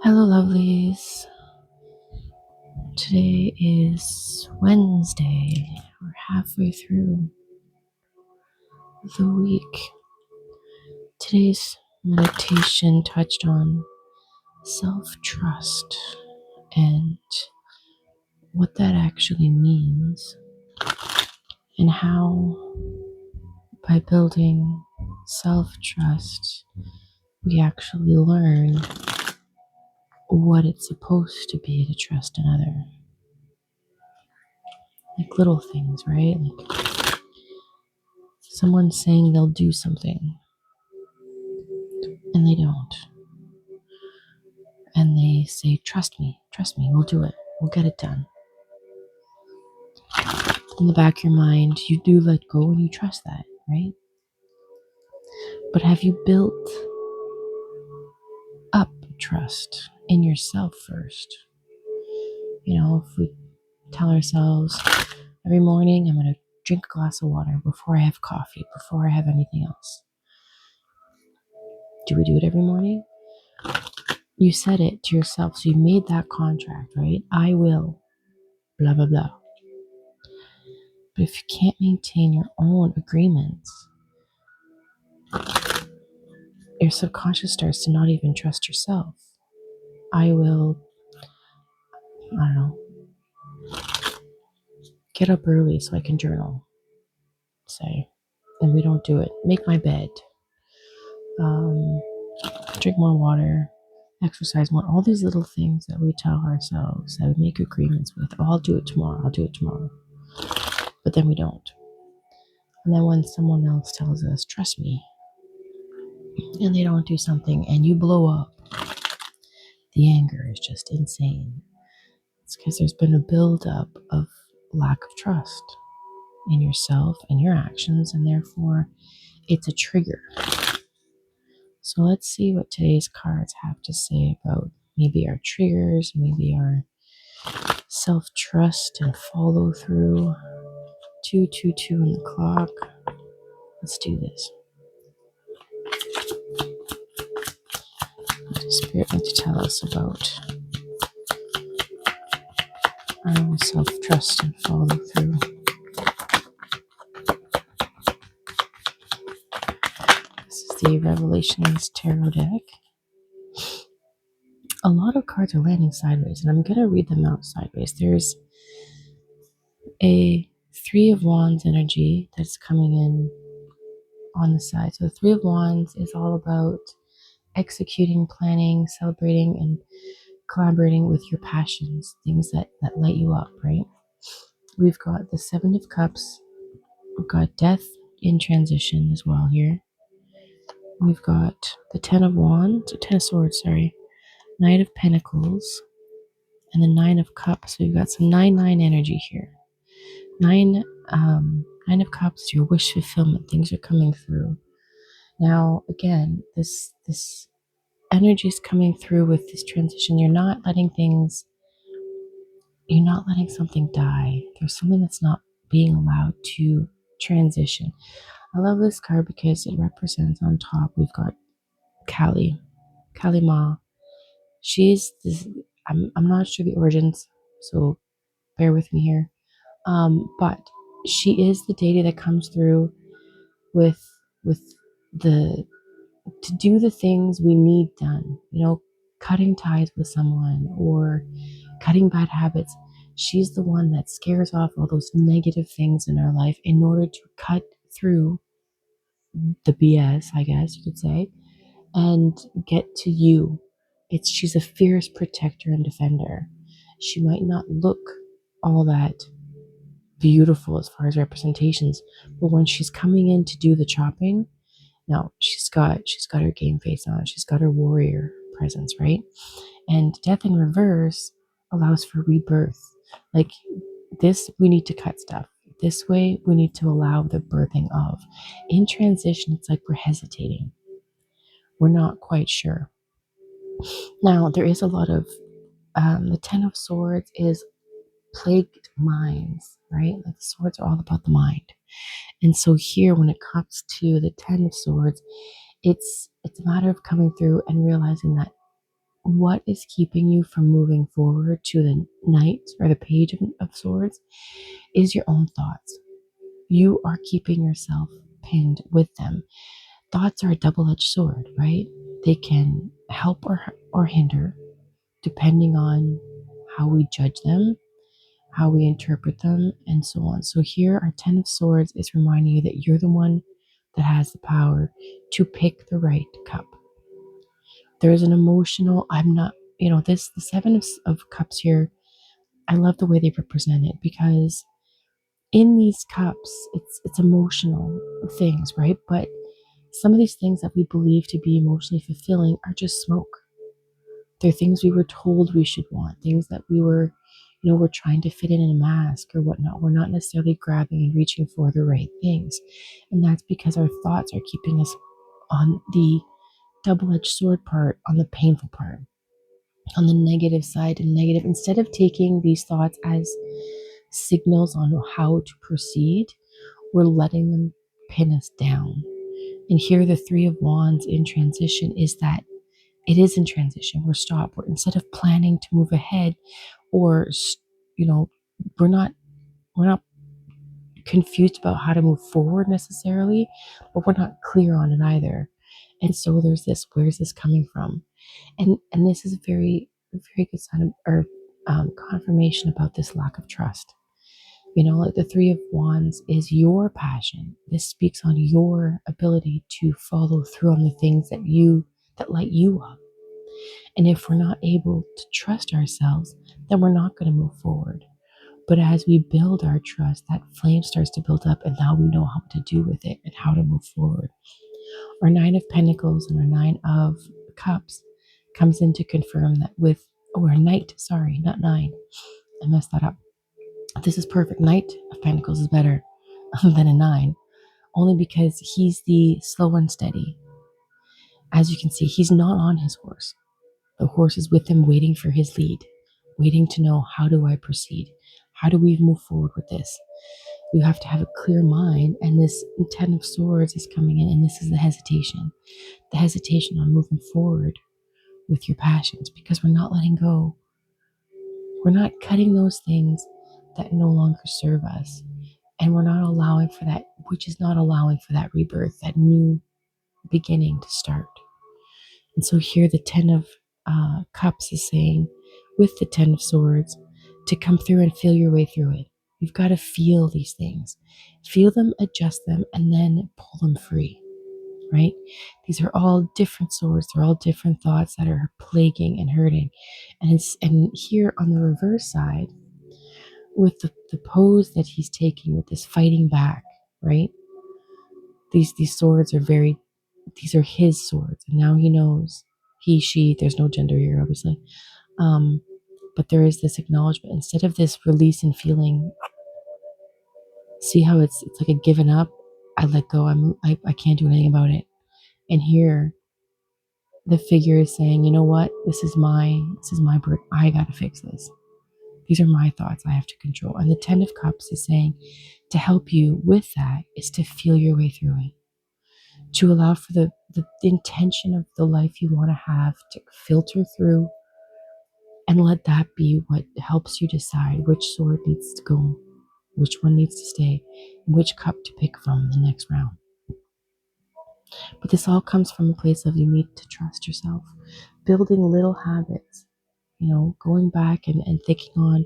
Hello, lovelies. Today is Wednesday. We're halfway through the week. Today's meditation touched on self-trust and what that actually means, and how by building self-trust, we actually learn what it's supposed to be to trust another. Like little things, right? Like someone saying they'll do something and they don't. And they say, trust me, we'll do it, we'll get it done. In the back of your mind, you do let go and you trust that, right? But have you built up trust in yourself first? You know, if we tell ourselves every morning, I'm going to drink a glass of water before I have coffee, before I have anything else. Do we do it every morning? You said it to yourself, so you made that contract, right? I will, blah, blah, blah. But if you can't maintain your own agreements, your subconscious starts to not even trust yourself. I will, I don't know, get up early so I can journal, say, and we don't do it. Make my bed, drink more water, exercise more. All these little things that we tell ourselves, that we make agreements with. Oh, I'll do it tomorrow. I'll do it tomorrow. But then we don't. And then when someone else tells us, trust me, and they don't do something and you blow up, the anger is just insane. It's because there's been a buildup of lack of trust in yourself and your actions, and therefore it's a trigger. So let's see what today's cards have to say about maybe our triggers, maybe our self-trust and follow through. 222 on the clock. Let's do this. What does Spirit need to tell us about our own self-trust and follow through? This is the Revelations Tarot deck. A lot of cards are landing sideways, and I'm going to read them out sideways. There's a Three of Wands energy that's coming in on the side. So the Three of Wands is all about executing, planning, celebrating, and collaborating with your passions, things that light you up, right? We've got the Seven of Cups. We've got Death in transition as well here. We've got the Ten of Wands, Ten of Swords, sorry, Knight of Pentacles, and the Nine of Cups. So we've got some 9-9 energy here. Nine of Cups, your wish fulfillment, things are coming through. Now, again, this energy is coming through with this transition. You're not letting something die. There's something that's not being allowed to transition. I love this card because it represents on top, we've got Kali Ma. She's this, I'm not sure the origins, so bear with me here. But she is the deity that comes through with the to do the things we need done, cutting ties with someone or cutting bad habits. She's the one that scares off all those negative things in our life in order to cut through the BS, I guess you could say, and get to you. She's a fierce protector and defender. She might not look all that beautiful as far as representations, but when she's coming in to do the chopping, no, she's got her game face on. She's got her warrior presence, right? And Death in reverse allows for rebirth. Like this, we need to cut stuff. This way, we need to allow the birthing of. In transition, it's like we're hesitating. We're not quite sure. Now, there is a lot of the Ten of Swords is plagued minds, right? Like the swords are all about the mind. And so here, when it comes to the Ten of Swords, it's a matter of coming through and realizing that what is keeping you from moving forward to the Knight or the Page of Swords is your own thoughts. You are keeping yourself pinned with them. Thoughts are a double-edged sword, right? They can help or hinder depending on how we judge them, how we interpret them, and so on. So here, our Ten of Swords is reminding you that you're the one that has the power to pick the right cup. There's an emotional, I'm not, this, the Seven of Cups here, I love the way they represent it because in these cups, it's emotional things, right? But some of these things that we believe to be emotionally fulfilling are just smoke. They're things we were told we should want, things that we're trying to fit in a mask or whatnot. We're not necessarily grabbing and reaching for the right things. And that's because our thoughts are keeping us on the double-edged sword part, on the painful part, on the negative side and negative. Instead of taking these thoughts as signals on how to proceed, we're letting them pin us down. And here, the Three of Wands in transition is that it is in transition. We're stopped. Instead of planning to move ahead, or you know, we're not confused about how to move forward necessarily, but we're not clear on it either. And so there's this: where's this coming from? And this is a very very good sign of, or confirmation about this lack of trust. Like the Three of Wands is your passion. This speaks on your ability to follow through on the things that light you up. And if we're not able to trust ourselves, then we're not going to move forward. But as we build our trust, that flame starts to build up, and now we know how to do with it and how to move forward. Our Nine of Pentacles and our Nine of Cups comes in to confirm that our Knight, sorry, not nine. I messed that up. This is perfect. Knight of Pentacles is better than a nine, only because he's the slow and steady. As you can see, he's not on his horse. The horse is with him, waiting for his lead, waiting to know, how do I proceed? How do we move forward with this? You have to have a clear mind, and this Ten of Swords is coming in, and this is the hesitation on moving forward with your passions, because we're not letting go. We're not cutting those things that no longer serve us, and we're not allowing for that, which is not allowing for that rebirth, that new beginning to start. And so here the Ten of Cups is saying, with the Ten of Swords, to come through and feel your way through it. You've got to feel these things, feel them, adjust them, and then pull them free, right? These are all different swords. They're all different thoughts that are plaguing and hurting. And here on the reverse side, with the pose that he's taking with this fighting back, right? These swords are these are his swords, and now he knows, he, she, there's no gender here, obviously. But there is this acknowledgement. Instead of this release and feeling, see how it's like a given up. I let go. I can't do anything about it. And here the figure is saying, you know what? This is my birth. I gotta fix this. These are my thoughts I have to control. And the Ten of Cups is saying, to help you with that is to feel your way through it, to allow for the intention of the life you want to have to filter through, and let that be what helps you decide which sword needs to go, which one needs to stay, and which cup to pick from the next round. But this all comes from a place of, you need to trust yourself, building little habits, going back and thinking on,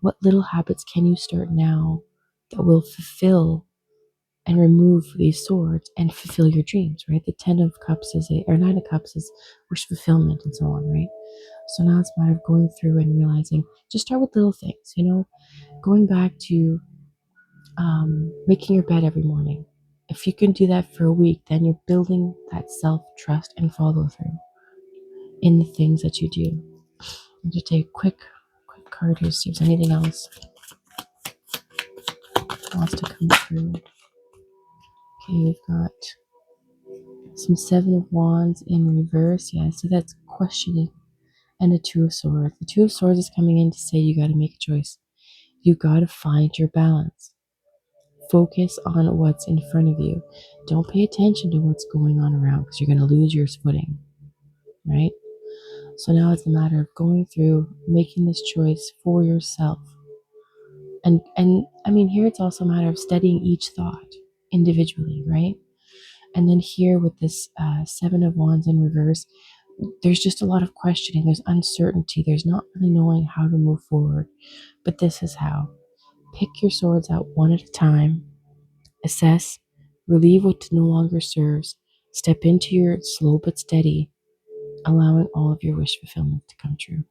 what little habits can you start now that will fulfill and remove these swords and fulfill your dreams, right? The Ten of Cups or Nine of Cups is wish fulfillment and so on, right? So now it's a matter of going through and realizing, just start with little things, going back to making your bed every morning. If you can do that for a week, then you're building that self-trust and follow through in the things that you do. I'll just take a quick card here, see if there's anything else that wants to come through. Okay, we've got some Seven of Wands in reverse. Yeah, so that's questioning. And the Two of Swords. The Two of Swords is coming in to say, you got to make a choice. You got to find your balance. Focus on what's in front of you. Don't pay attention to what's going on around, because you're going to lose your footing, right? So now it's a matter of going through, making this choice for yourself. And I mean, here it's also a matter of studying each thought individually, right? And then here with this Seven of Wands in reverse, there's just a lot of questioning. There's uncertainty. There's not really knowing how to move forward. But this is how. Pick your swords out one at a time, assess, relieve what no longer serves, step into your slow but steady, allowing all of your wish fulfillment to come true.